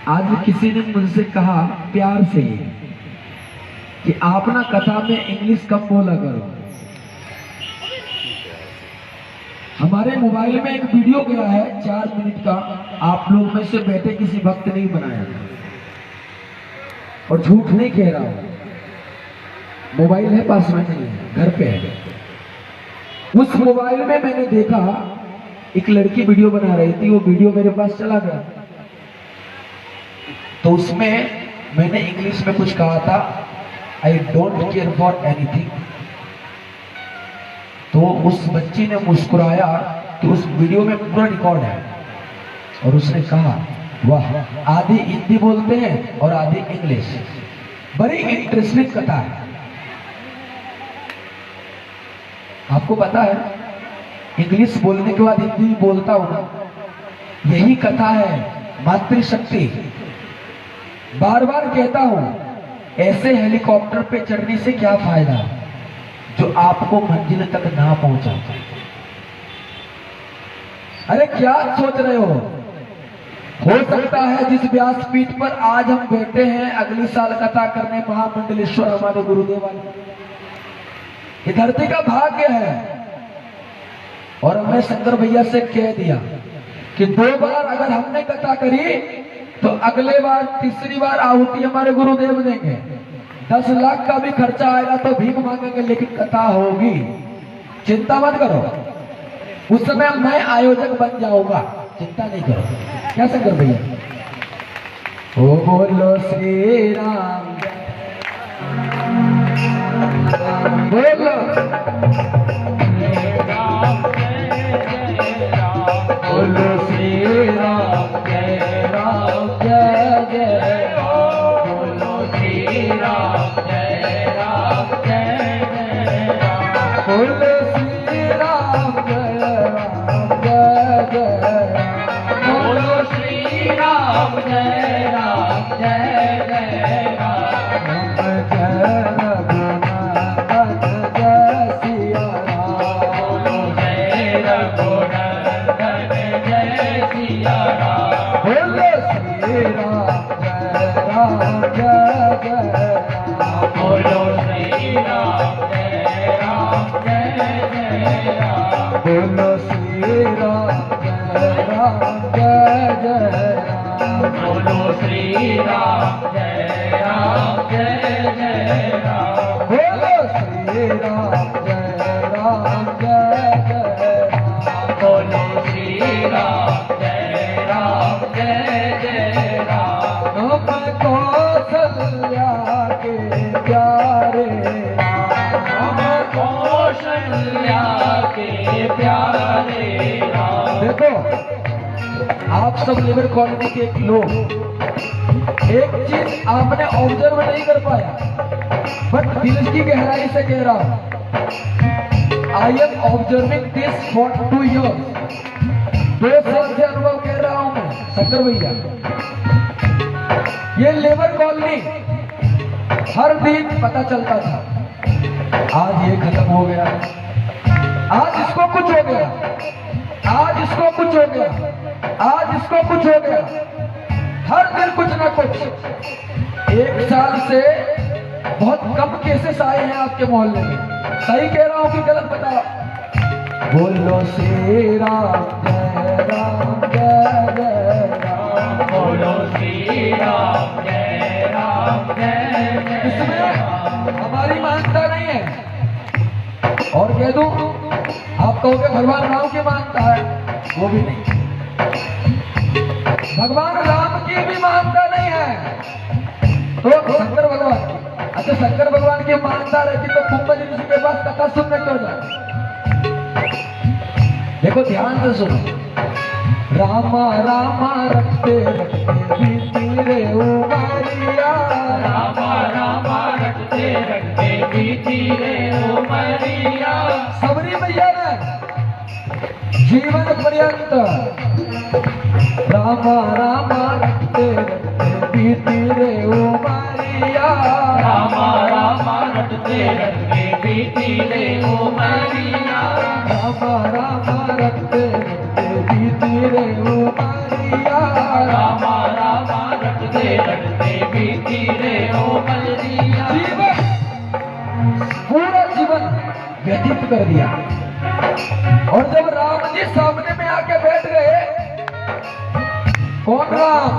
आज किसी ने मुझसे कहा प्यार से कि आप ना कथा में इंग्लिश कम बोला करो। हमारे मोबाइल में एक वीडियो गया है 4 मिनट का, आप लोग में से बैठे किसी भक्त नहीं बनाया और झूठ नहीं कह रहा हूं। मोबाइल है पास में नहीं है, घर पे है। उस मोबाइल में मैंने देखा एक लड़की वीडियो बना रही थी, वो वीडियो मेरे पास चला गया तो उसमें मैंने इंग्लिश में कुछ कहा था, I don't care for anything. तो उस बच्ची ने मुस्कुराया कि उस वीडियो में पूरा रिकॉर्ड है और उसने कहा वाह, आधी हिंदी बोलते हैं और आधी इंग्लिश। बड़ी इंटरेस्टिंग कथा है। आपको पता है इंग्लिश बोलने के बाद हिंदी बोलता हूं ना, यही कथा है मातृशक्ति। बार बार कहता हूं, ऐसे हेलीकॉप्टर पे चढ़ने से क्या फायदा जो आपको मंजिल तक ना पहुंचा। अरे क्या सोच रहे हो सकता है जिस व्यासपीठ पर आज हम बैठे हैं अगली साल कथा करने महामंडलेश्वर हमारे गुरुदेव वाले। ये धरती का भाग्य है। और हमने शंकर भैया से कह दिया कि 2 बार अगर हमने कथा करी तो अगले बार तीसरी बार आहुति हमारे गुरुदेव देंगे। 10 लाख का भी खर्चा आएगा तो भीख मांगेंगे, लेकिन कथा होगी। चिंता मत करो, उस समय मैं आयोजक बन जाऊंगा, चिंता नहीं करो। क्या शंकर भैया? ओ बोलो श्री राम, बोलो बोलो श्री राम, जय राम जय जय राम, बोलो श्री राम, जय राम जय जय राम, बोलो श्री राम, जय राम जय जय राम, बोलो श्री राम, जय राम जय जय राम, जय रघुनाथ जय सिया राम, बोलो जय रघुनाथ जय सिया राम, बोलो श्री राम, जय राम जय जय राम, बोलो श्री राम, जय राम जय जय राम, बोलो श्री राम, जय राम जय जय राम, बोलो श्री राम, जय राम जय जय राम, बोलो श्री राम, जय राम जय जय राम, बोलो श्री राम, जय राम जय जय राम, हम कौशल्या के प्यारे राम, हम कौशल्या के प्यारे राम। देखो आप सब लेबर कॉलोनी के लोग एक चीज आपने ऑब्जर्व नहीं कर पाया, बट दिल की गहराई से कह रहा हूं, I am observing this for 2 years। 2 साल से अनुभव कह रहा हूं मैं शंकर भैया। ये लेबर कॉलोनी हर दिन पता चलता था, आज ये खत्म हो गया, आज इसको कुछ हो गया, आज इसको कुछ हो गया, आज इसको कुछ हो गया, हर दिन कुछ ना कुछ। 1 साल से बहुत कम केसेस आए हैं आपके मोहल्ले में। सही कह रहा हूं कि गलत बताओ? बोलो श्री राम, जय राम जय जय राम, बोलो श्री राम, जय राम जय जय। इसमें हमारी मानता नहीं है। और कह दूं, आप कहोगे भगवान राम की मानता है, वो भी नहीं। भगवान राम की भी मानता नहीं है तो शंकर भगवान की। अच्छा, शंकर भगवान की मानता रहती तो कुंभ ऋषि के पास कथा सुनने क्यों जाए? देखो ध्यान से सुनो, रामा रामा रखते रखते बीती रे उमरिया, रामा रामा रखते रखते बीती रे उमरिया। सबरी मैया ने जीवन पर्यंत रामा रामा रखते रखते बीती रे उमरिया, रामा रामा रखते रखते बीती रे उमरिया, रामा रामा रखते रखते बीती रे उमरिया, रामा रामा रखते और जब राम जी सामने में आके बैठ गए, कौन राम?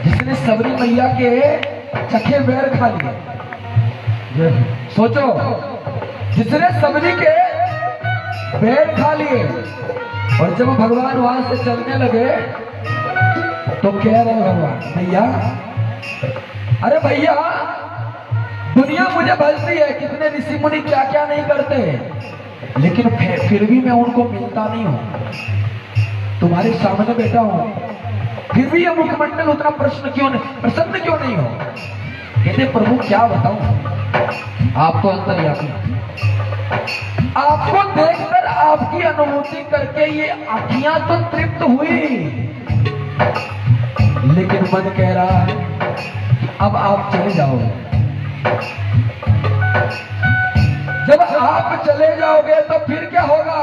जिसने सबरी मैया के चखे बैर खा लिए। सोचो, जिसने सबरी के बैर खा लिए, और जब भगवान वहां से चलने लगे तो कह रहे भगवान, भैया, अरे भैया, दुनिया मुझे भजती है, कितने ऋषि मुनि क्या क्या नहीं करते, लेकिन फिर भी मैं उनको मिलता नहीं हूं। तुम्हारे सामने बैठा हूं, फिर भी ये मुखमंडल उतना प्रसन्न क्यों नहीं हो? कहते प्रभु क्या बताऊं, आप तो अंतर्यामी, आपको देखकर, आपकी अनुभूति करके ये आंखियां तो तृप्त हुई, लेकिन मन कह रहा है कि अब आप चले जाओगे। जब आप चले जाओगे तो फिर क्या होगा?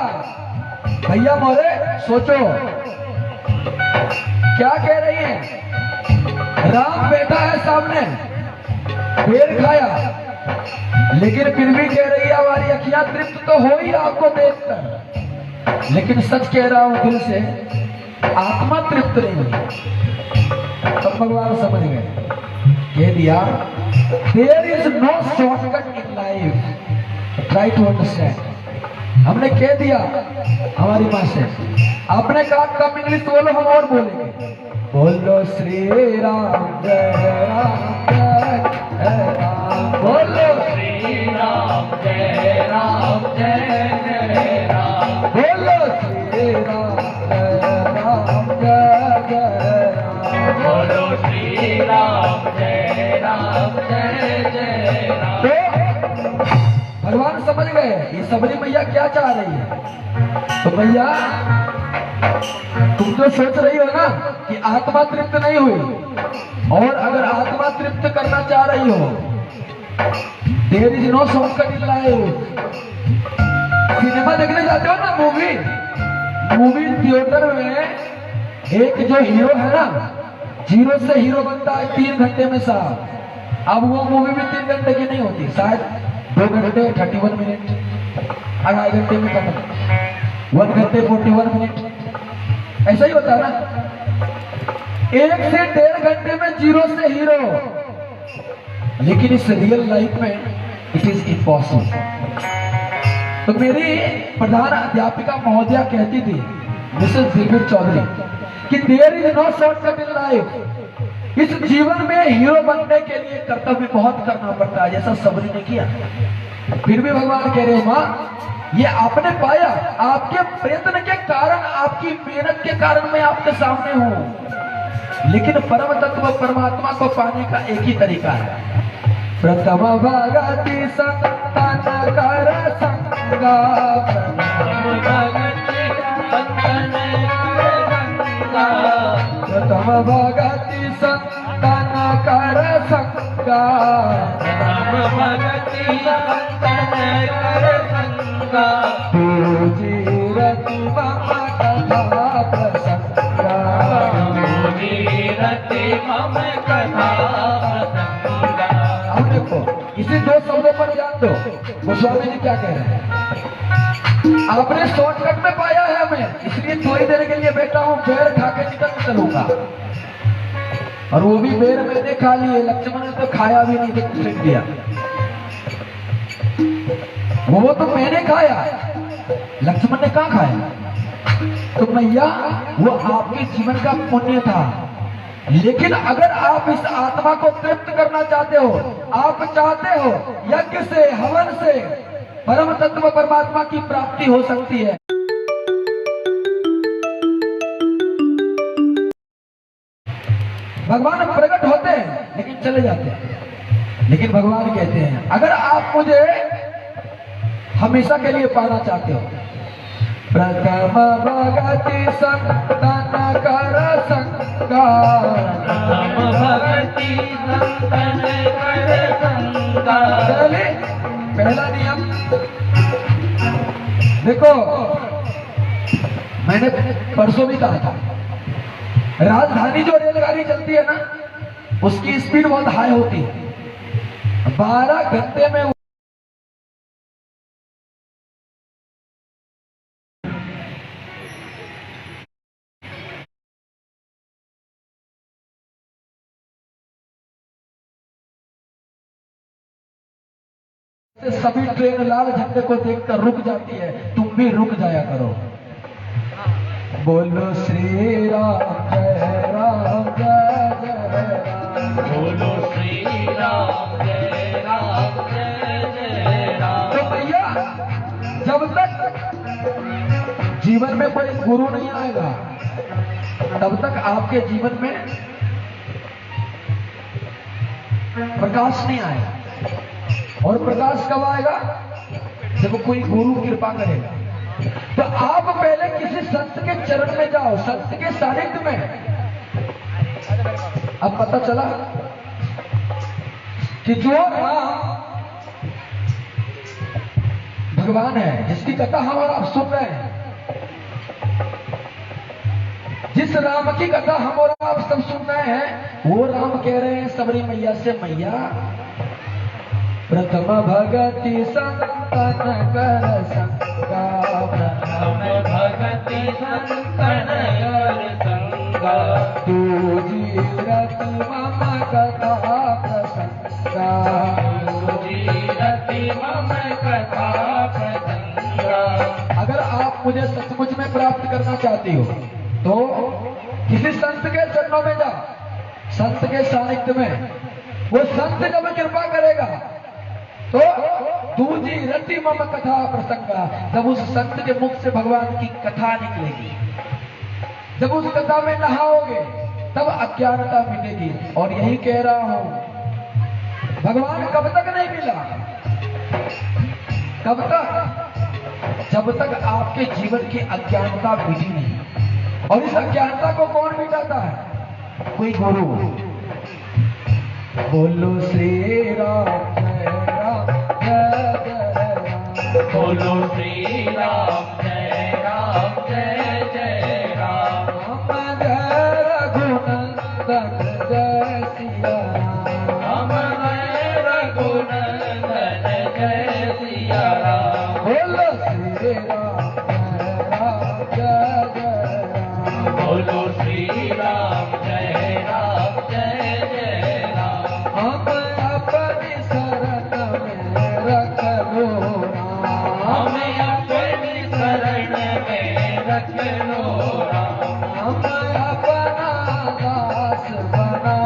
भैया मोरे, सोचो क्या कह रही है। राम बैठा है सामने, पेड़ खाया, लेकिन फिर भी कह रही है हमारी अखियां तृप्त तो हो ही आपको देखकर, लेकिन सच कह रहा हूं दिल से, आत्मा तृप्त नहीं हुई। तब भगवान समझ गए, कह दिया, there is no shortcut in life, try to understand. हमने कह दिया हमारी माँ से, आपने कहा कम इंग्लिश बोलो, हम और बोलेंगे, बोलो श्री राम जय राम जय राम, बोलो श्री राम जय राम जय राम, बोलो श्री राम जय राम जय राम, बोलो श्री राम जय राम जय राम। तो भगवान समझ गए ये सबरी मैया क्या चाह रही है। तो भैया, तुम तो सोच रही हो ना कि आत्मा तृप्त नहीं हुई, और अगर आत्मा तृप्त करना चाह रही हो, there is no shortcut in life. Cinema देखने जाते हो ना, मूवी थिएटर में, एक जो हीरो है ना, जीरो से हीरो बनता है 3 घंटे में साहब। अब वो मूवी भी 3 घंटे की नहीं होती, शायद 2 घंटे 31 मिनट, 2.5 घंटे में खत्म, 1 घंटे 41 मिनट, ऐसा ही होता है ना। 1 से 1.5 घंटे में जीरो से हीरो, लेकिन इस रियल लाइफ में इट इज इम्पॉसिबल। तो मेरी प्रधान अध्यापिका महोदया कहती थी, मिसेस दिलवीर चौधरी, कि there is no shortcut in life. इस जीवन में हीरो बनने के लिए कर्तव्य बहुत करना पड़ता है, जैसा सबरी ने किया। फिर भी भगवान कह रहे हो, माँ, ये आपने पाया, आपके प्रयत्न के कारण, आपकी मेहनत के कारण मैं आपके सामने हूं, लेकिन परम तत्व परमात्मा को पाने का एक ही तरीका है। प्रथम भगति संतन कर संगा, प्रथम भगति संतन कर संगा, भगति संतन कर संगा, रति मम कथा प्रसंगा, रति मम कथा प्रसंगा। अब देखो, इसी 2 शब्दों पर ध्यान दो, गोस्वामी जी क्या कह रहे हैं। आपने शॉर्टकट में पाया है हमें, इसलिए थोड़ी देर के लिए बैठा हूं, बेर खा के निकल चलूंगा। और वो भी बेर मैंने खा लिए, लक्ष्मण ने तो खाया भी नहीं, तो फेंक दिया। वो तो मैंने खाया, लक्ष्मण ने कहां खाया? तो मैया, वो आपके जीवन का पुण्य था, लेकिन अगर आप इस आत्मा को तृप्त करना चाहते हो, आप चाहते हो यज्ञ से, हवन से परम तत्व परमात्मा की प्राप्ति हो सकती है। भगवान प्रकट होते हैं लेकिन चले जाते हैं, लेकिन भगवान कहते हैं अगर आप मुझे हमेशा के लिए पाना चाहते हो, प्रथम भगति संतन कर संगा, भगति संतन कर संगा। पहला नियम देखो, मैंने परसों भी कहा था, राजधानी जो रेलगाड़ी चलती है ना, उसकी स्पीड बहुत हाई होती है, 12 घंटे में सभी ट्रेन लाल झंडे को देखकर रुक जाती है, तुम भी रुक जाया करो। बोलो श्री राम जय राम जय जय राम। बोलो श्री राम जय राम जय जय राम। तो भैया जब तक जीवन में कोई गुरु नहीं आएगा तब तक आपके जीवन में प्रकाश नहीं आएगा। और प्रकाश कब आएगा? जब कोई गुरु कृपा करेगा। तो आप पहले किसी संत के चरण में जाओ, संत के सानिध्य में। अब पता चला कि जो राम भगवान है, जिसकी कथा हम और आप सुन रहे हैं, जिस राम की कथा हम और आप सब सुन रहे हैं, वो राम कह रहे हैं सबरी मैया से, मैया प्रथम भगति संतन कर संगा, प्रथम भगति संतन कर संगा, दूजी रति मम कथा प्रसंगा, दूजी रति मम कथा प्रसंगा। अगर आप मुझे सचमुच में प्राप्त करना चाहती हो तो किसी संत के चरणों में जाओ, संत के सानिध्य में। वो संत जब कृपा करेगा तो दूजी रति मम कथा प्रसंगा, जब उस संत के मुख से भगवान की कथा निकलेगी, जब उस कथा में नहाओगे तब अज्ञानता मिटेगी। और यही कह रहा हूं, भगवान कब तक नहीं मिला? कब तक? जब तक आपके जीवन की अज्ञानता मिटी नहीं। और इस अज्ञानता को कौन मिटाता है? कोई गुरु। बोलो श्री राम जय राम जय जय राम। बोलो श्री राम जय राम जय जय राम। हम जय रघुनंदन जय सिया राम। हम जय रघुनंदन जय सिया राम। बोलो श्री राम जय जय राम। बोलो श्री राम जय राम जय जय राम। हम अपनी शरण में रख लो राम। हमें अपनी शरण में रख लो राम। हम अपना दास बना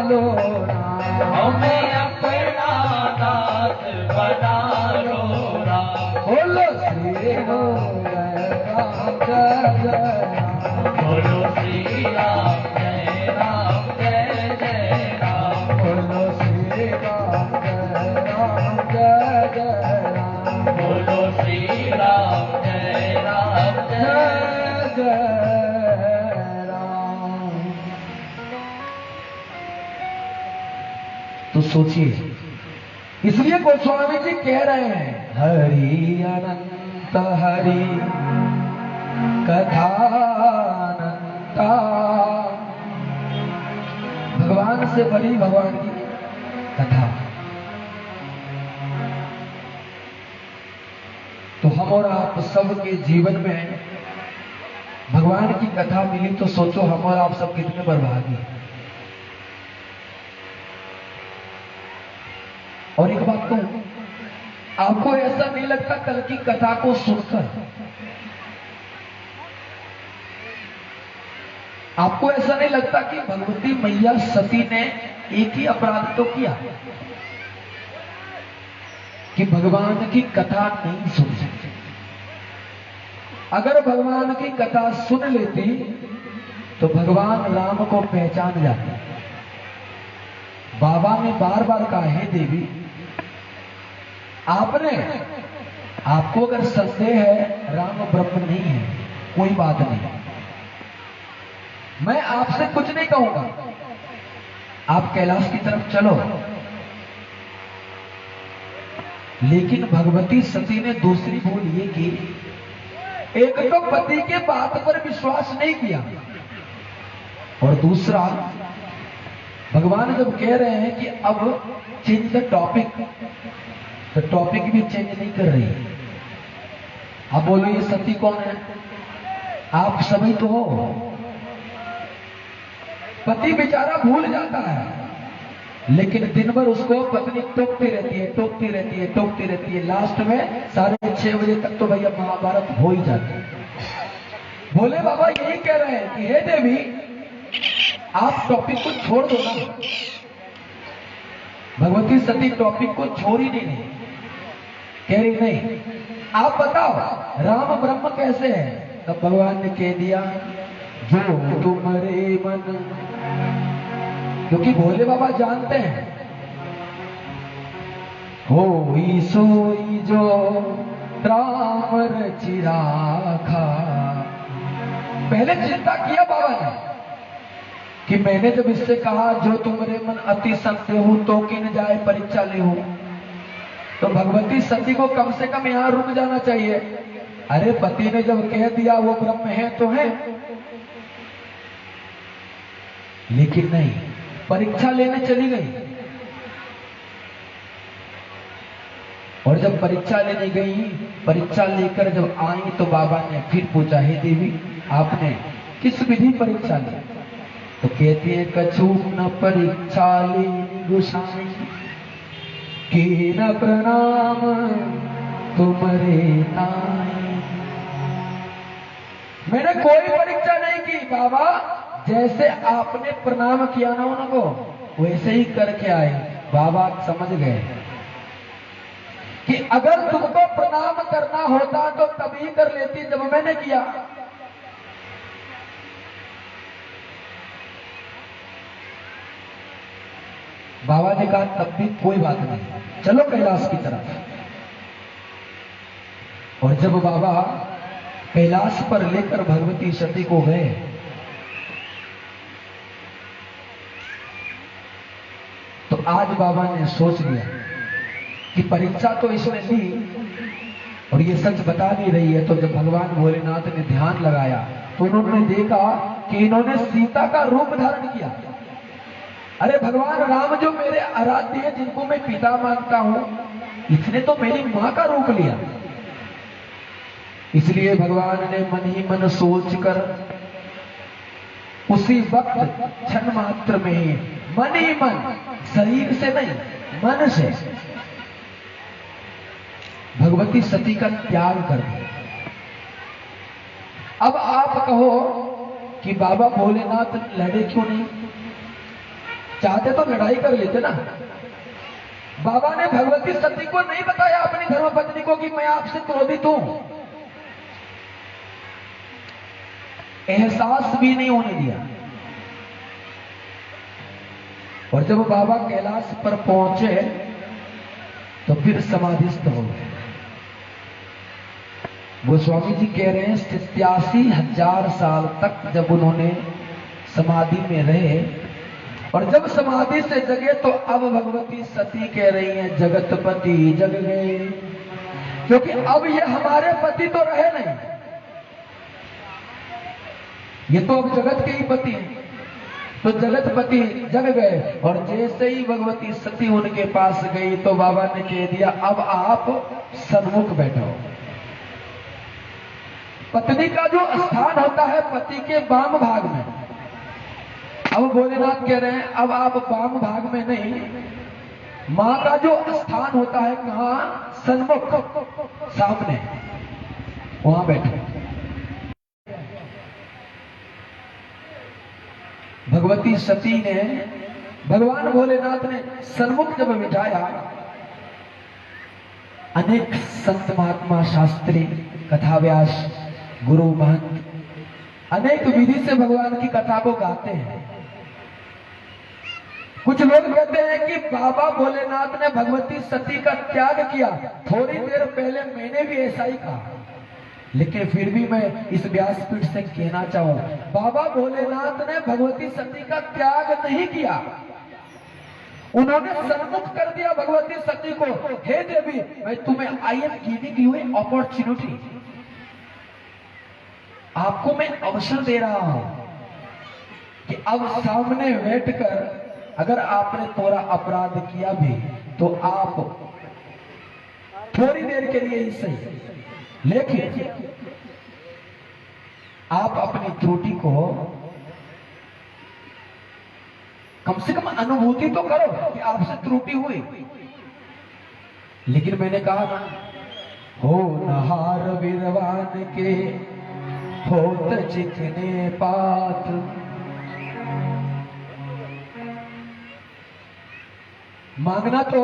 लो राम। हमें अपना दास बना लो राम। बोलो श्री राम जय जय राम। बोलो श्री राम जय राम जय जय राम। बोलो श्री राम जय जय राम। बोलो श्री राम जय राम जय जय जय राम। तो सोचिए, इसलिए गोस्वामी जी कह रहे हैं, हरि अनंत हरि कथानंता। भगवान से बड़ी भगवान की कथा। तो हम और आप सबके जीवन में भगवान की कथा मिली तो सोचो हम और आप सब कितने बर्बादी। और एक बात कहूं, आपको ऐसा नहीं लगता कल की कथा को सुनकर, आपको ऐसा नहीं लगता कि भगवती मैया सती ने एक ही अपराध तो किया कि भगवान की कथा नहीं सुन सकती? अगर भगवान की कथा सुन लेती तो भगवान राम को पहचान जाती। बाबा ने बार बार कहा, हे देवी, आपको अगर संदेह है राम ब्रह्म नहीं है, कोई बात नहीं, मैं आपसे कुछ नहीं कहूंगा, आप कैलाश की तरफ चलो। लेकिन भगवती सती ने दूसरी भूल ये की, एक तो पति के बात पर विश्वास नहीं किया, और दूसरा भगवान जब कह रहे हैं कि अब चेंज द टॉपिक, तो टॉपिक भी चेंज नहीं कर रही। अब बोलो ये सती कौन है? आप सभी तो हो। पति बेचारा भूल जाता है, लेकिन दिन भर उसको पत्नी टोकती रहती है, टोकती रहती है, टोकती रहती है। लास्ट में 6:30 तक तो भैया महाभारत हो ही जाती है। भोले बाबा यही कह रहे हैं कि हे देवी, आप टॉपिक को छोड़ दो ना। भगवती सती टॉपिक को छोड़ ही नहीं, कह रही नहीं, आप बताओ राम ब्रह्म कैसे है। तब भगवान ने कह दिया, जो तुम्हारे मन, क्योंकि भोले बाबा जानते हैं हो सोई जो राम रचि राखा। पहले चिंता किया बाबा ने कि मैंने जब इससे कहा जो तुम्हारे मन अति संदेह हो तो किन जाए परीक्षा ले हो, तो भगवती सती को कम से कम यहां रुक जाना चाहिए। अरे पति ने जब कह दिया वो ब्रह्म है तो है, लेकिन नहीं, परीक्षा लेने चली गई। और जब परीक्षा लेने गई, परीक्षा लेकर जब आई तो बाबा ने फिर पूछा, हे देवी आपने किस विधि परीक्षा ली। तो कहती है, कछु न परीक्षा लेनी गोसाई, के न प्रणाम तुम्हारे नाई। मैंने कोई परीक्षा नहीं की बाबा, जैसे आपने प्रणाम किया ना उनको वैसे ही करके आए। बाबा समझ गए कि अगर तुमको प्रणाम करना होता तो तभी कर लेती जब मैंने किया। बाबा ने कहा तब भी कोई बात नहीं, चलो कैलाश की तरफ। और जब बाबा कैलाश पर लेकर भगवती सती को गए, तो आज बाबा ने सोच लिया कि परीक्षा तो इसने ली और ये सच बता नहीं रही है। तो जब भगवान भोलेनाथ ने ध्यान लगाया तो उन्होंने देखा कि इन्होंने सीता का रूप धारण किया। अरे भगवान राम जो मेरे आराध्य हैं, जिनको मैं पिता मानता हूं, इसने तो मेरी मां का रूप लिया। इसलिए भगवान ने मन ही मन सोचकर उसी वक्त क्षण मात्र में ही मन ही मन, शरीर से नहीं मन से भगवती सती का त्याग कर दिया। अब आप कहो कि बाबा भोलेनाथ लड़े क्यों नहीं? चाहते तो लड़ाई कर लेते ना। बाबा ने भगवती सती को नहीं बताया अपनी धर्मपत्नी को कि मैं आपसे क्रोधित हूं, एहसास भी नहीं होने दिया। और जब बाबा कैलाश पर पहुंचे तो फिर समाधिस्थ हो गए। गोस्वामी जी कह रहे हैं 87,000 साल तक जब उन्होंने समाधि में रहे, और जब समाधि से जगे तो अब भगवती सती कह रही हैं, जगतपति जग गए, क्योंकि अब ये हमारे पति तो रहे नहीं, ये तो अब जगत के ही पति हैं। तो जगतपति जग गए। और जैसे ही भगवती सती उनके पास गई तो बाबा ने कह दिया, अब आप सन्मुख बैठो। पत्नी का जो स्थान होता है पति के वाम भाग में, अब भोलेनाथ कह रहे हैं अब आप वाम भाग में नहीं, मां का जो स्थान होता है कहां? सन्मुख, सामने, वहां बैठो। भगवती सती ने, भगवान भोलेनाथ ने सन्मुख जब बिठाया, अनेक संत महात्मा शास्त्री कथाव्यास गुरु महंत अनेक विधि से भगवान की कथा को गाते हैं। कुछ लोग कहते हैं कि बाबा भोलेनाथ ने भगवती सती का त्याग किया। थोड़ी देर पहले मैंने भी ऐसा ही कहा, लेकिन फिर भी मैं इस व्यासपीठ से कहना चाहूं, बाबा भोलेनाथ ने भगवती सती का त्याग नहीं किया, उन्होंने सन्मुख कर दिया भगवती सती को। हे देवी, मैं तुम्हें I am giving U A opportunity, आपको मैं अवसर दे रहा हूं कि अब सामने बैठकर अगर आपने थोड़ा अपराध किया भी तो आप थोड़ी देर के लिए ही सही, लेकिन आप अपनी त्रुटि को कम से कम अनुभूति तो करो कि आपसे त्रुटि हुई। लेकिन मैंने कहा ना, हो नहार वीरवान के होत चिकने पात, मांगना तो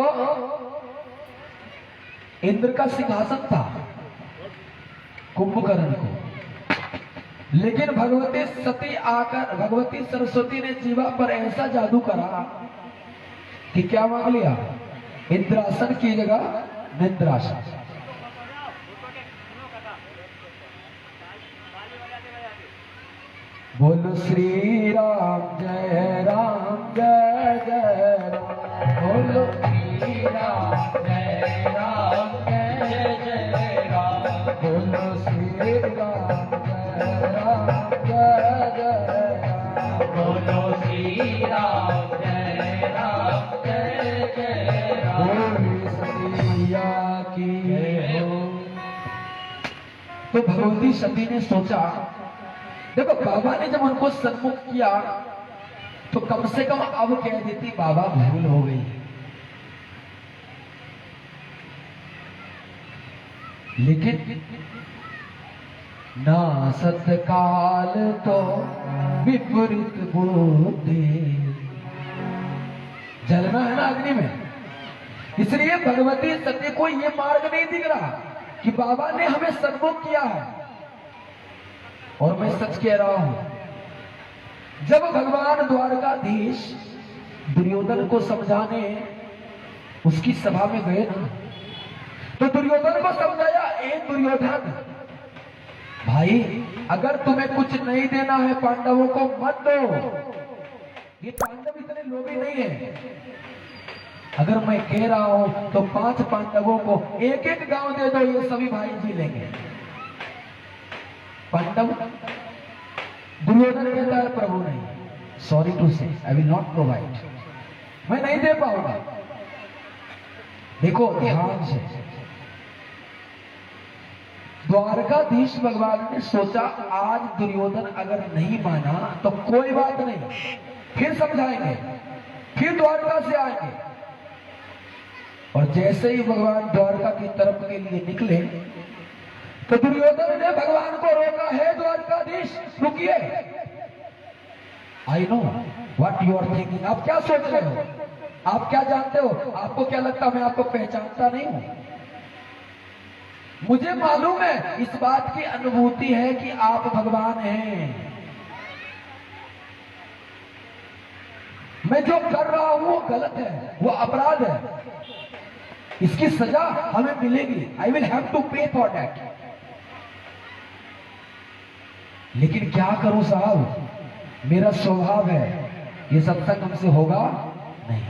इंद्र का सिंहासन था कुंभकर्ण को, लेकिन भगवती सती आकर, भगवती सरस्वती ने जीवा पर ऐसा जादू करा कि क्या मांग लिया? इंद्रासन की जगह निद्रासन। बोलो श्री राम जय राम जय जय राम, बोलो श्री राम जय राम जय जय राम, बोलो श्री राम जय राम जय जय राम, बोलो श्री राम जय राम जय जय राम, बोली सतिया की हो। तो भगवती सती ने सोचा, देखो बाबा ने जब उनको सन्मुख किया तो कम से कम अब कह देती बाबा भूल हो गई, लेकिन ना सतकाल तो विपरीत बुद्धि, जलना है ना अग्नि में। इसलिए भगवती सती को यह मार्ग नहीं दिख रहा कि बाबा ने हमें सन्मुख किया है। और मैं सच कह रहा हूं, जब भगवान द्वारकाधीश दुर्योधन को समझाने उसकी सभा में गए ना, तो दुर्योधन को समझाया, ए दुर्योधन भाई, अगर तुम्हें कुछ नहीं देना है पांडवों को मत दो, ये पांडव इतने लोभी नहीं है। अगर मैं कह रहा हूं तो 5 पांडवों को एक एक गांव दे दो, ये सभी भाई जी लेंगे। पांडव, दुर्योधन कहता है प्रभु नहीं, सॉरी टू से आई विल नॉट प्रोवाइड, मैं नहीं दे पाऊंगा। देखो ध्यान से, द्वारकाधीश भगवान ने सोचा आज दुर्योधन अगर नहीं माना तो कोई बात नहीं, फिर समझाएंगे, फिर द्वारका से आएंगे। और जैसे ही भगवान द्वारका की तरफ के लिए निकले तो दुर्योधन ने भगवान को रोका, है द्वारकाधीश रुकिए, I know what you are thinking, आप क्या सोच रहे हो, आप क्या जानते हो, आपको क्या लगता मैं आपको पहचानता नहीं हूं? मुझे मालूम है, इस बात की अनुभूति है कि आप भगवान हैं। मैं जो कर रहा हूं वो गलत है, वो अपराध है, इसकी सजा हमें मिलेगी, आई विल हैव टू पे फॉर दैट। लेकिन क्या करूं साहब, मेरा स्वभाव है, ये सत्संग हमसे होगा नहीं।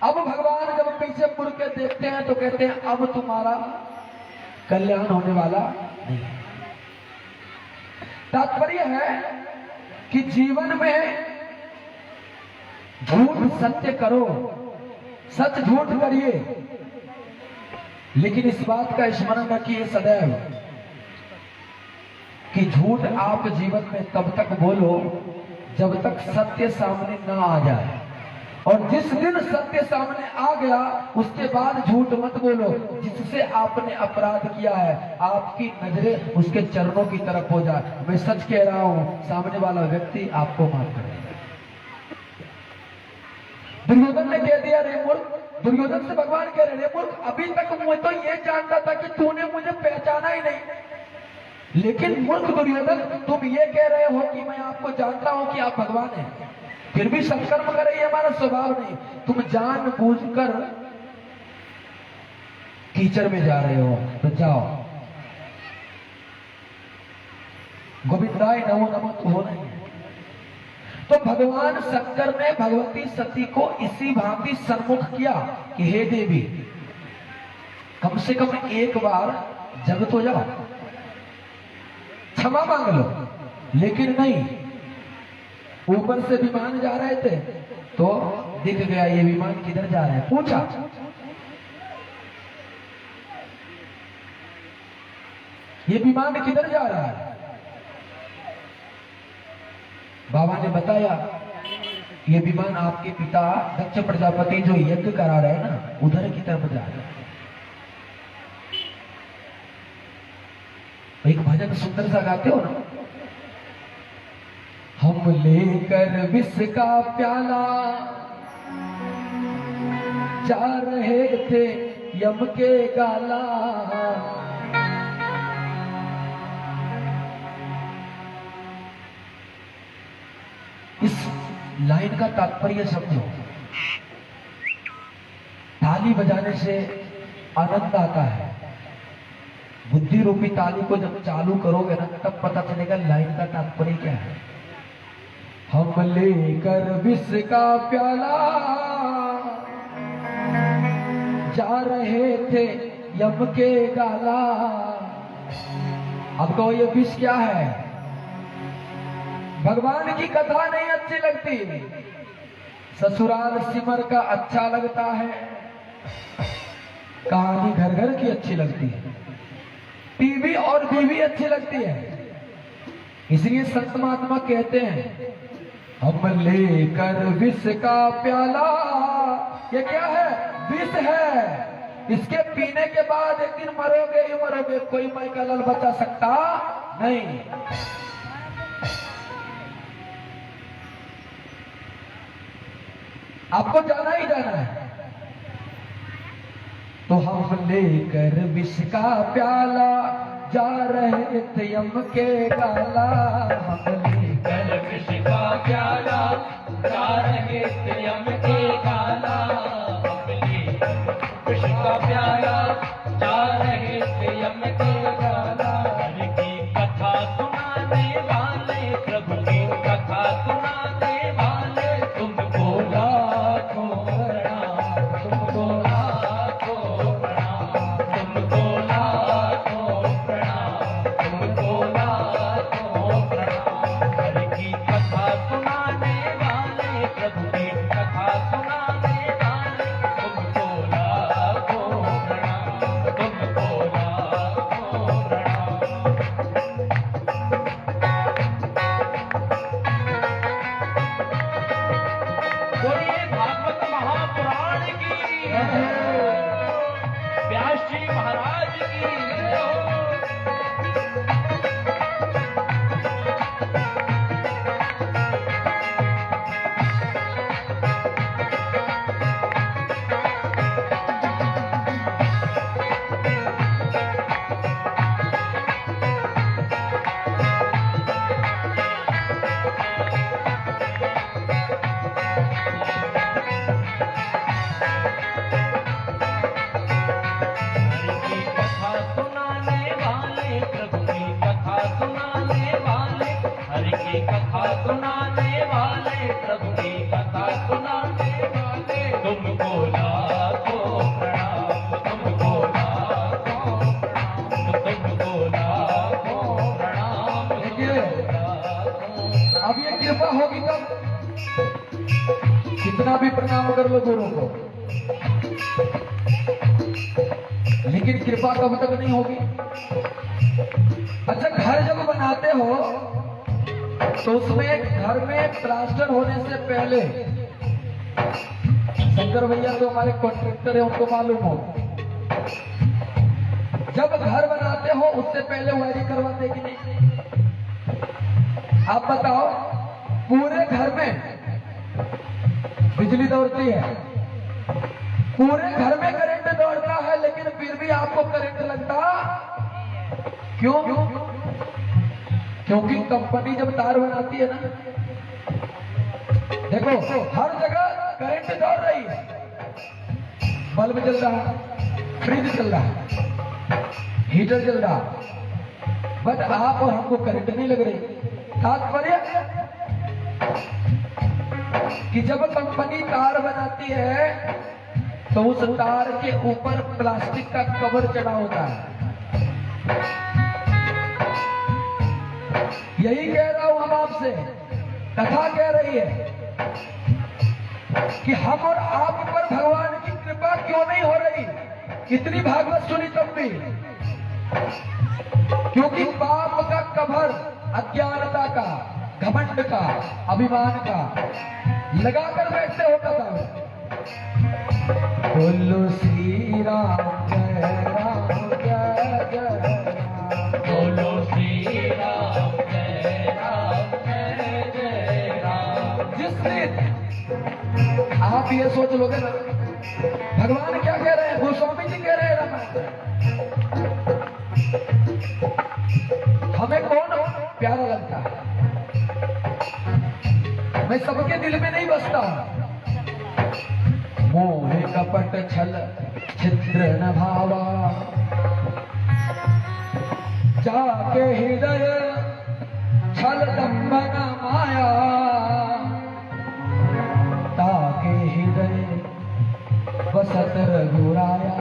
अब भगवान जब पीछे मुड़ के देखते हैं तो कहते हैं अब तुम्हारा कल्याण होने वाला नहीं। तात्पर्य है कि जीवन में झूठ सत्य करो, सच झूठ करिए, लेकिन इस बात का स्मरण रखिए सदैव कि झूठ आप जीवन में तब तक बोलो जब तक सत्य सामने ना आ जाए, और जिस दिन सत्य सामने आ गया उसके बाद झूठ मत बोलो। जिससे आपने अपराध किया है आपकी नजरें उसके चरणों की तरफ हो जाए। मैं सच कह रहा हूं, सामने वाला व्यक्ति आपको माफ करेगा। दुर्योधन ने कह दिया रे मूर्ख, दुर्योधन से भगवान कह रहे रे मूर्ख, अभी तक मैं तो ये जानता था कि तूने मुझे पहचाना ही नहीं, लेकिन मूर्ख दुर्योधन तुम ये कह रहे हो कि मैं आपको जानता हूं कि आप भगवान हैं, फिर भी सत्कर्म करे, ये हमारा स्वभाव नहीं। तुम जानबूझकर कीचड़ में जा रहे हो तो जाओ, गोविंदाय नमो नमः तो हो नहीं। तो भगवान शंकर ने भगवती सती को इसी भांति सन्मुख किया कि हे देवी, कम से कम एक बार जग तो जाओ, क्षमा मांग लो। लेकिन नहीं, ऊपर से विमान जा रहे थे तो दिख गया ये विमान किधर जा रहा है, पूछा, ये विमान किधर जा रहा है? बाबा ने बताया ये विमान आपके पिता दक्ष प्रजापति जो यज्ञ करा रहे हैं ना, उधर की तरफ जा रहे हैं। एक भजन सुंदर सा गाते हो ना, हम लेकर विष का प्याला जा रहे थे यम के गाला। इस लाइन का तात्पर्य समझो। ताली बजाने से आनंद आता है। बुद्धि रूपी ताली को जब चालू करोगे ना, तब पता चलेगा लाइन का तात्पर्य क्या है। हम लेकर विष का प्याला जा रहे थे यम के गाला। अब कहो ये विष क्या है? भगवान की कथा नहीं अच्छी लगती, ससुराल सिमर का अच्छा लगता है, कहानी घर घर की अच्छी लगती है, टीवी और बीवी अच्छी लगती है। इसलिए संत महात्मा कहते हैं हम लेकर विष का प्याला। ये क्या है? विष है। इसके पीने के बाद एक दिन मरोगे ही मरोगे, कोई माई का लाल बचा सकता नहीं। आपको जाना ही जाना है। तो हम लेकर विष का प्याला जा रहे थे यम के गाला। हम लेकर विष का प्याला जा रहे थे यम के गाला। हम लेकर विष का प्याला जा रहे थे यम के गाला। हरि की कथा सुनाने वाले, प्रभु की कथा सुनाने वाले, तुमको लाखों प्रणाम, तुमको लाखों प्रणाम, तुमको लाखों प्रणाम, तुमको लाखों प्रणाम। हरि की कथा सुनाने वाले, प्रभु की कथा सुनाने वाले, तुमको लाखों प्रणाम, तुमको लाखों प्रणाम। बोलिए भागवत महापुराण की, व्यास जी महाराज की। हरि की कथा सुनाने वाले, प्रभु की कथा सुनाने वाले, हरि की कथा सुनाने वाले, प्रभु की कथा सुनाने वाले, तुमको लाखों प्रणाम, तुमको लाखों प्रणाम, तुमको लाखों प्रणाम, देखिए, अब ये कृपा होगी तब। कितना भी प्रणाम कर लो गुरु को, लेकिन कृपा कब तक नहीं होगी। अच्छा, घर जब बनाते हो तो उसमें घर में प्लास्टर होने से पहले, शंकर भैया तो हमारे कॉन्ट्रैक्टर है, उनको मालूम हो, जब घर बनाते हो उससे पहले वायरिंग करवाते कि नहीं? आप बताओ, पूरे घर में बिजली दौड़ती है, पूरे घर में करंट दौड़ता है, लेकिन फिर भी आपको करंट लगता क्यों? क्योंकि कंपनी जब तार बनाती है ना, देखो हर जगह करंट दौड़ रही है, बल्ब जल रहा है, फ्रिज चल रहा है, हीटर चल रहा, बट आप और हमको करंट नहीं लग रही। तात्पर्य कि जब कंपनी तार बनाती है तो उस तार के ऊपर प्लास्टिक का कवर चढ़ा होता है। यही कह रहा हूं हम आपसे, कथा कह रही है कि हम और आप पर भगवान की कृपा क्यों नहीं हो रही। इतनी भागवत सुनी तब भी, क्योंकि पाप का कवर, अज्ञानता का, घमंड का, अभिमान का, लगा कर बैठते हो कदम। बोलो श्री राम जय राम जय जय राम। बोलो श्री राम जय राम। जिस दिन आप ये सोच लोगे ना, भगवान क्या कह रहे हैं, गोस्वामी जी कह रहे हैं रामायण, हमें कौन प्यारा लगता है, मैं सबके दिल में नहीं बसता। मोह कपट छल छिद्र न भावा, जाके हृदय छल दंबन माया, ताके हृदय बसत रघुराया।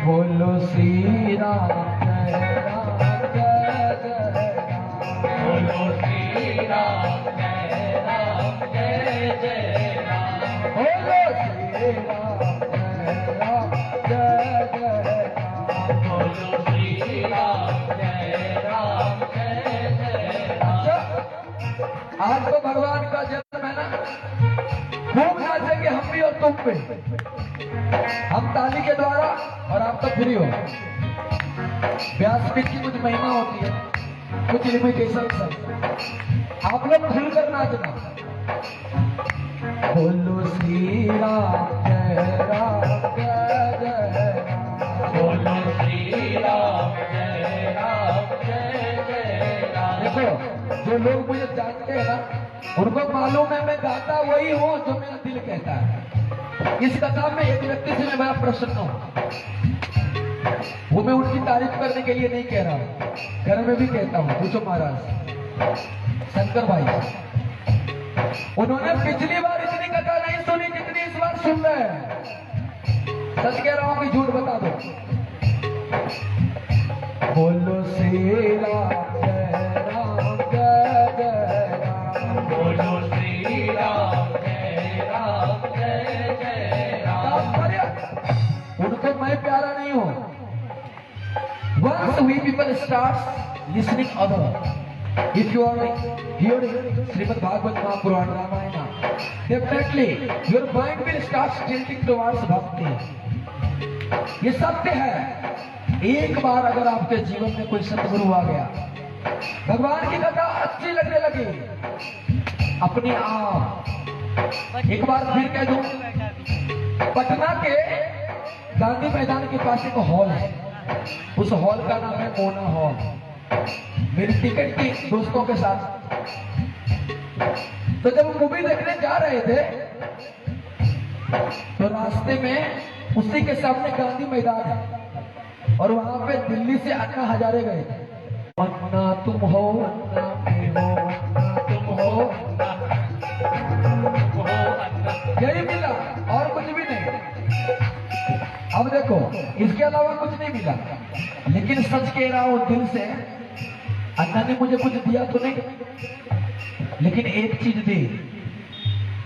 बोलो श्री राम जय राम जय जय राम। बोलो श्री राम जय राम। बोलो श्री राम जय राम जय जय राम। बोलो श्री राम जय राम। अच्छा, आज तो भगवान का जन्म है ना, खूब नाचेंगे हम भी और तुम भी, हम ताली के द्वारा और आप तो फ्री हो। व्यासपीठ की कुछ महिमा होती है, कुछ लिमिटेशन सब, आप लोग खुलकर नाचना। बोलो श्री राम जय राम जय जय राम। बोलो श्री राम जय राम। देखो, जो लोग मुझे जानते हैं ना, उनको मालूम है मैं गाता वही हूँ जो मेरा दिल कहता है। इस कथा में एक व्यक्ति से मैं बड़ा प्रसन्न हूँ, वो मैं उनकी तारीफ करने के लिए नहीं कह रहा हूँ, घर में भी कहता हूँ। पूछो महाराज शंकर भाई, उन्होंने पिछली बार इतनी कथा नहीं सुनी जितनी इस बार सुन रहे हैं। सच कह रहा हूँ कि झूठ बता दो। बोलो श्री राम जय राम जय जय राम। बोलो श्री राम जय राम। उनको मैं प्यारा नहीं हूं। Once we people start listening other, if you are hearing Srimad Bhagavad Mahapuran Ramayana, definitely your mind will start tilting towards bhakti. ये सत्य है। एक बार अगर आपके जीवन में कोई सतगुरु आ गया, भगवान की कथा अच्छी लगने लगी, अपने आप एक बार फिर कह दूं, पटना के गांधी मैदान के पास एक हॉल है, उस हॉल का नाम है मोना हॉल। मेरी टिकट थी दोस्तों के साथ, तो जब हम मूवी देखने जा रहे थे तो रास्ते में उसी के सामने गांधी मैदान है और वहां पे दिल्ली से अन्ना हजारे गए थे। अन्ना तुम हो, अन्ना मैं हो, अन्ना तुम हो, यही मिला और कुछ भी नहीं। अब देखो, इसके अलावा कुछ नहीं मिला, लेकिन सच कह रहा हूं दिल से, अन्ना ने मुझे कुछ दिया तो नहीं, लेकिन एक चीज दी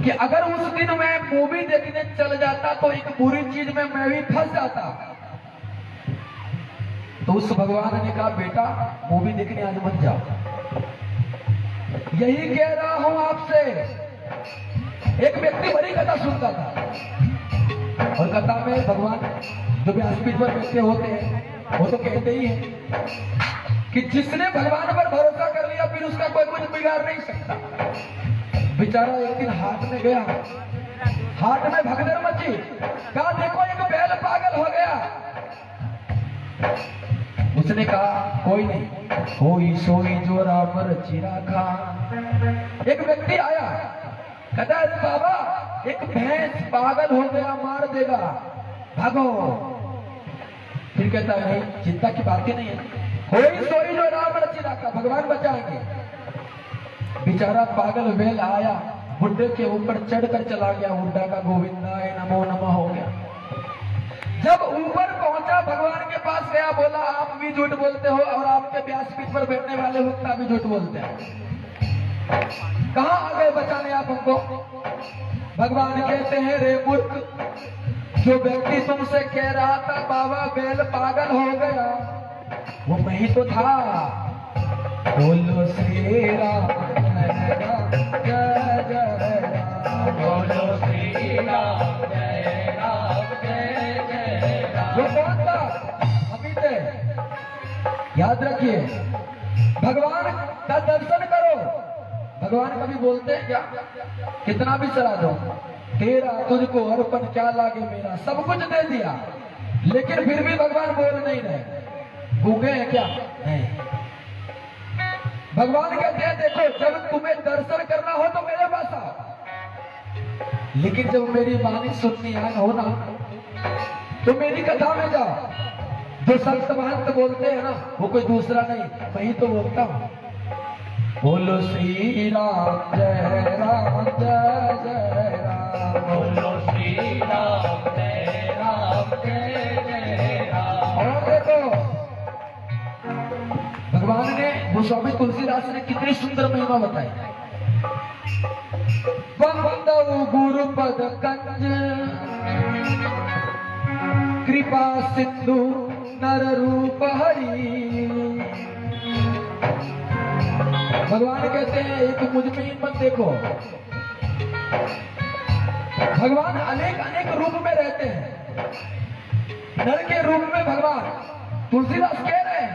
कि अगर उस दिन मैं मूवी देखने चल जाता तो एक बुरी चीज में मैं भी फंस जाता। तो उस भगवान ने कहा, बेटा मूवी देखने आज मत जाओ। यही कह रहा हूं आपसे। एक व्यक्ति बड़ी कथा सुनता था और कथा में भगवान जो व्यासपीठ पर बैठे होते हैं वो तो कहते ही हैं कि जिसने भगवान पर भरोसा कर लिया फिर उसका कोई कुछ बिगाड़ नहीं सकता। बेचारा एक दिन हाट में गया, हाट में भगदड़ मची, कहा देखो एक बैल पागल हो गया। उसने कहा कोई नहीं, कोई सोई जो राम रची राखा। एक व्यक्ति आया, कहता अरे बाबा एक भैंस पागल हो गया, मार देगा, भागो। फिर कहता है नहीं, चिंता की बात ही नहीं है, कोई सोई जो राम रची राखा, भगवान बचाएंगे। बेचारा पागल बैल आया, बुड्ढे के ऊपर चढ़कर चला गया, बुड्ढा का गोविंदाय नमो नमः हो गया। जब ऊपर पहुंचा भगवान के पास गया, बोला आप भी झूठ बोलते हो और आपके व्यासपीठ पर बैठने वाले वक्ता भी झूठ बोलते हैं, कहां आ गए बचाने आप हमको। भगवान कहते हैं रे मूर्ख, जो व्यक्ति तुमसे कह रहा था बाबा बैल पागल हो गया, वो मैं ही तो था। बोलो श्री राम जय राम जय बोलो श्री राम जय राम। वो कौन था? अभी थे। याद रखिए, भगवान का दर्शन करो। भगवान कभी बोलते हैं क्या? कितना भी चला दो, तेरा तुझको अर्पण क्या लागे मेरा, सब कुछ दे दिया, लेकिन फिर भी भगवान बोल नहीं रहे। भूखे हैं क्या? नहीं। भगवान कहते हैं देखो, जब तुम्हें दर्शन करना हो तो मेरे पास आओ, लेकिन जब मेरी वाणी सुननी आए हो ना, तो मेरी कथा में जाओ। जो संत महंत बोलते हैं ना, वो कोई दूसरा नहीं, वही तो बोलता हूं। बोलो श्री राम जय राम जय जय राम। बोलो श्री राम जय राम। और देखो, भगवान ने, गोस्वामी तुलसीदास ने कितनी सुंदर महिमा बताई। वंदऊ गुरुपद कंज कृपा सिंधु नर रूप हरि। भगवान कहते हैं एक मुझ में ही मत देखो। भगवान अनेक अनेक रूप में रहते हैं। नर के रूप में भगवान, तुलसीदास कह रहे हैं,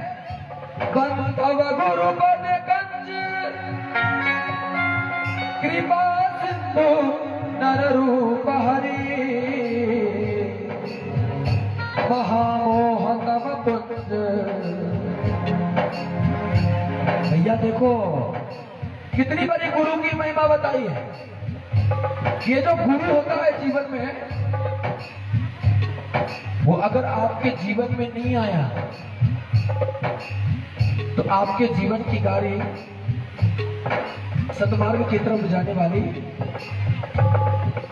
बंधव गुरु पद कंज कृपा सिंधु नर रूप हरि। महामोह तव पुंज। भैया देखो, कितनी बड़ी गुरु की महिमा बताई है। ये जो गुरु होता है जीवन में, वो अगर आपके जीवन में नहीं आया तो आपके जीवन की गाड़ी सतमार्ग की तरफ जाने वाली।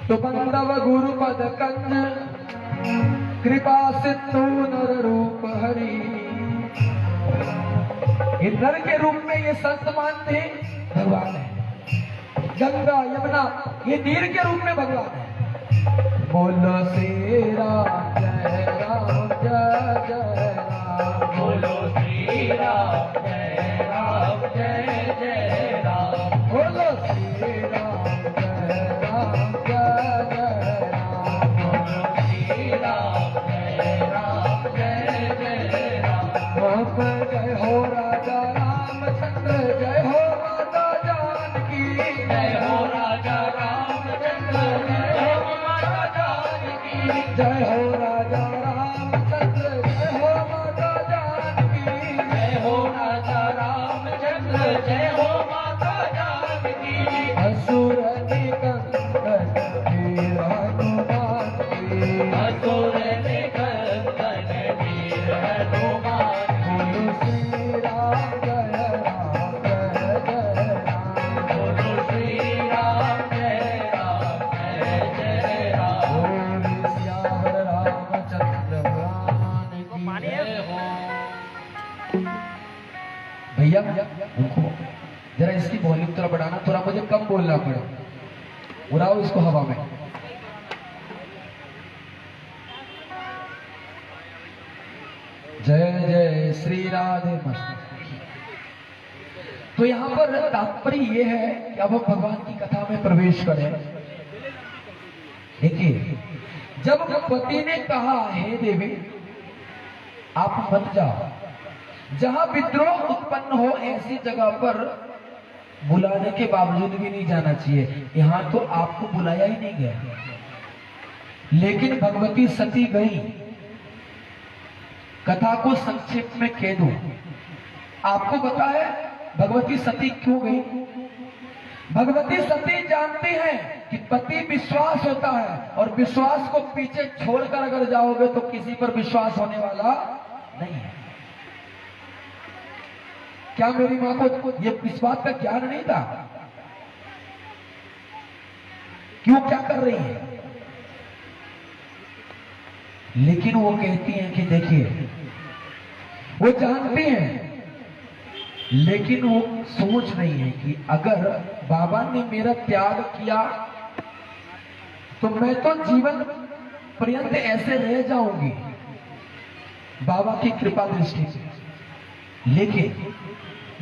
तो बंधव गुरु पद कंज कृपा सिंधु नर रूप हरि। ये नर के रूप में ये संत मानते भगवान है। गंगा यमुना ये नीर के रूप में भगवान है। बोलो श्री राम जय राम जय जय राम। बोलो श्री राम जय राम जय राम। बोलो श्री राम जय राम जय जय राम। बोलो श्री राम जय राम। जय हो राजा रामचंद्र, जय हो माता जानकी। जय हो राजा रामचंद्र, जय हो माता जानकी। जय हो राजा रामचंद्र, जय हो माता जानकी। जय हो राजा रामचंद्र, जय हो माता जानकी। असुर निकंदन वीर हनुमान की। असुर निकंदन वीर हनुमान। बोलो श्री राम जय राम जय जय राम। बोलो श्री राम जय राम। बोलो श्यावर रामचंद्र भगवान की जय हो। भैया रुको, जरा इसकी वॉल्यूम थोड़ा बढ़ाना, थोड़ा मुझे कम बोलना पड़ा। उड़ाओ इसको हवा में। जय जय श्री राधे मस्त। तो यहाँ पर तात्पर्य ये है कि अब हम भगवान की कथा में प्रवेश करें। देखिए, जब पति ने कहा हे देवी आप मत जाओ, जहां विद्रोह उत्पन्न हो ऐसी जगह पर बुलाने के बावजूद भी नहीं जाना चाहिए। यहां तो आपको बुलाया ही नहीं गया, लेकिन भगवती सती गई। कथा को संक्षेप में कह दूं, आपको पता है भगवती सती क्यों गई? भगवती सती जानती हैं कि पति विश्वास होता है, और विश्वास को पीछे छोड़कर अगर जाओगे तो किसी पर विश्वास होने वाला नहीं है। क्या मेरी मां को ये इस बात का ज्ञान नहीं था? क्यों क्या कर रही है? लेकिन वो कहती हैं कि देखिए, वो जानती हैं, लेकिन वो सोच रही है कि अगर बाबा ने मेरा त्याग किया तो मैं तो जीवन पर्यंत ऐसे रह जाऊंगी बाबा की कृपा दृष्टि से। लेकिन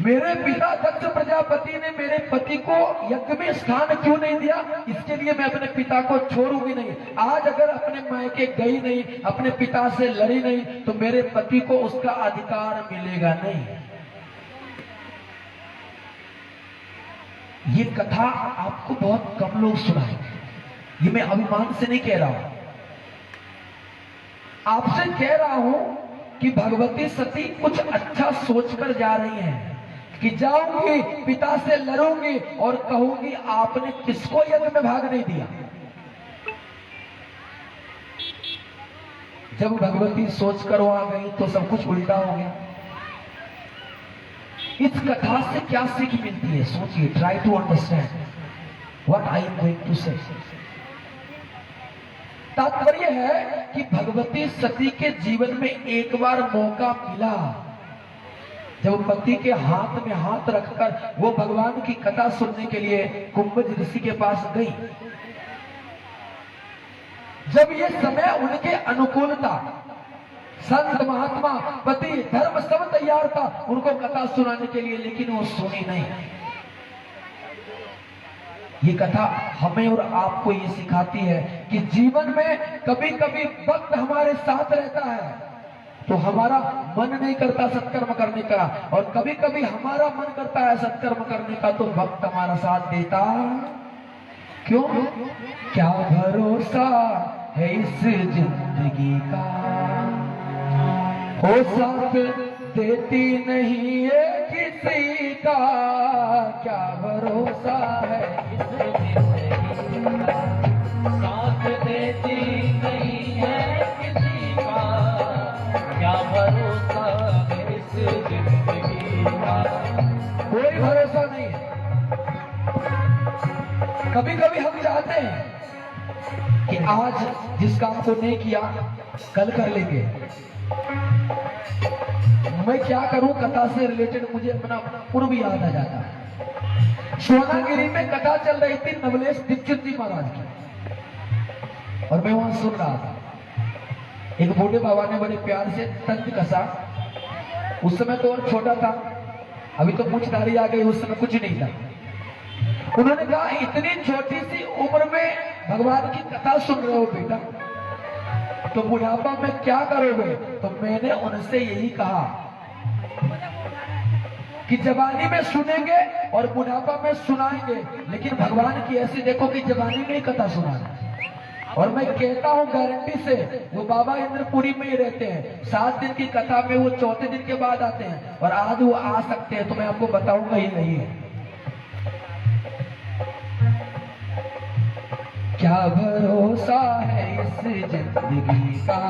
मेरे पिता दक्ष प्रजापति ने मेरे पति को यज्ञ में स्थान क्यों नहीं दिया, इसके लिए मैं अपने पिता को छोड़ूंगी नहीं। आज अगर अपने मायके गई नहीं, अपने पिता से लड़ी नहीं, तो मेरे पति को उसका अधिकार मिलेगा नहीं। ये कथा आपको बहुत कम लोग सुनाएंगे, ये मैं अभिमान से नहीं कह रहा हूं, आपसे कह रहा हूं कि भगवती सती कुछ अच्छा सोचकर जा रही हैं कि जाऊंगी, पिता से लड़ूंगी और कहूंगी आपने किसको यज्ञ में भाग नहीं दिया। जब भगवती सोचकर वहां गई तो सब कुछ उल्टा हो गया। इस कथा से क्या सीख मिलती है, सोचिए, try to understand what I am going to say. तात्पर्य है कि भगवती सती के जीवन में एक बार मौका मिला, जब पति के हाथ में हाथ रखकर वो भगवान की कथा सुनने के लिए कुंभज ऋषि के पास गई। जब ये समय उनके अनुकूल था, संत महात्मा पति धर्म सब तैयार था उनको कथा सुनाने के लिए, लेकिन वो सुनी नहीं। ये कथा हमें और आपको ये सिखाती है कि जीवन में कभी कभी वक्त हमारे साथ रहता है तो हमारा मन नहीं करता सत्कर्म करने का, और कभी कभी हमारा मन करता है सत्कर्म करने का तो वक्त हमारा साथ देता क्यों? क्या भरोसा है इस जिंदगी का, हो साथ देती नहीं है किसी का, क्या भरोसा है इस जिंदगी का, साथ देती नहीं है किसी का, क्या भरोसा है इस जिंदगी का। कोई भरोसा नहीं है। कभी कभी हम चाहते हैं कि आज जिस काम को नहीं किया कल कर लेंगे। मैं क्या करूं, कथा से रिलेटेड मुझे अपना पूर्व याद आ जाता है। सोनागिरी में कथा चल रही थी नवलेश दीक्षित जी महाराज की, और मैं वहां सुन रहा था। एक बूढ़े बाबा ने बड़े प्यार से तंज कसा। उस समय तो और छोटा था, अभी तो मूछदारी आ गई, उस समय कुछ नहीं था। उन्होंने कहा, इतनी छोटी सी उम्र में भगवान की कथा सुन रहे हो बेटा, तो बुढ़ापा में क्या करोगे? तो मैंने उनसे यही कहा कि जवानी में सुनेंगे और बुढ़ापा में सुनाएंगे, लेकिन भगवान की ऐसी देखो कि जवानी में ही कथा सुनाना। और मैं कहता हूं गारंटी से, वो बाबा इंद्रपुरी में ही रहते हैं। 7 दिन की कथा में वो चौथे दिन के बाद आते हैं, और आज वो आ सकते हैं तो मैं आपको बताऊंगा ही नहीं है। क्या भरोसा है इस जिंदगी का,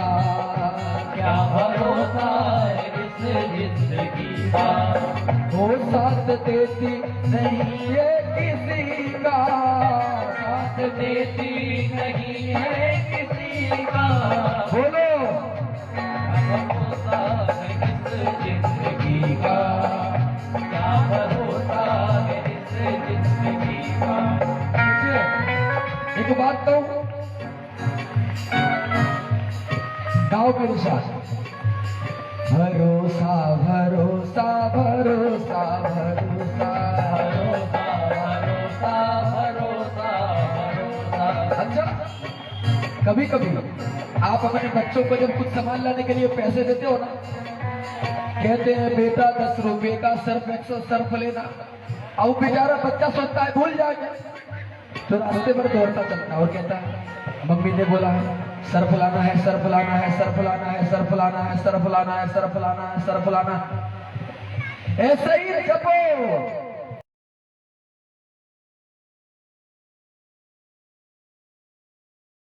क्या भरोसा है इस जिंदगी का, वो साथ देती नहीं है किसी का, साथ देती नहीं है किसी का, बोलो क्या भरोसा है इस जिंदगी का, क्या भरोसा है इस जिंदगी का। एक बात कहूं, गाओ मेरे साथ। भरोसा भरोसा भरोसा भरोसा भरोसा भरोसा भरोसा भरोसा। अच्छा, कभी कभी आप अपने बच्चों को जब कुछ सामान लाने के लिए पैसे देते हो ना, कहते हैं बेटा 10 रुपए का सर्फ एक्सेल सर्फ लेना, और बेचारा बच्चा सोचता है भूल जाएगा, तो रास्ते पर दौड़ता चलता और कहता है मम्मी ने बोला है सर्फ लाना है, सर्फ लाना है, सर्फ लाना है, सर्फ लाना है, सर्फ लाना है, सर्फ लाना है, सर्फ लाना है। ऐसे ही जपो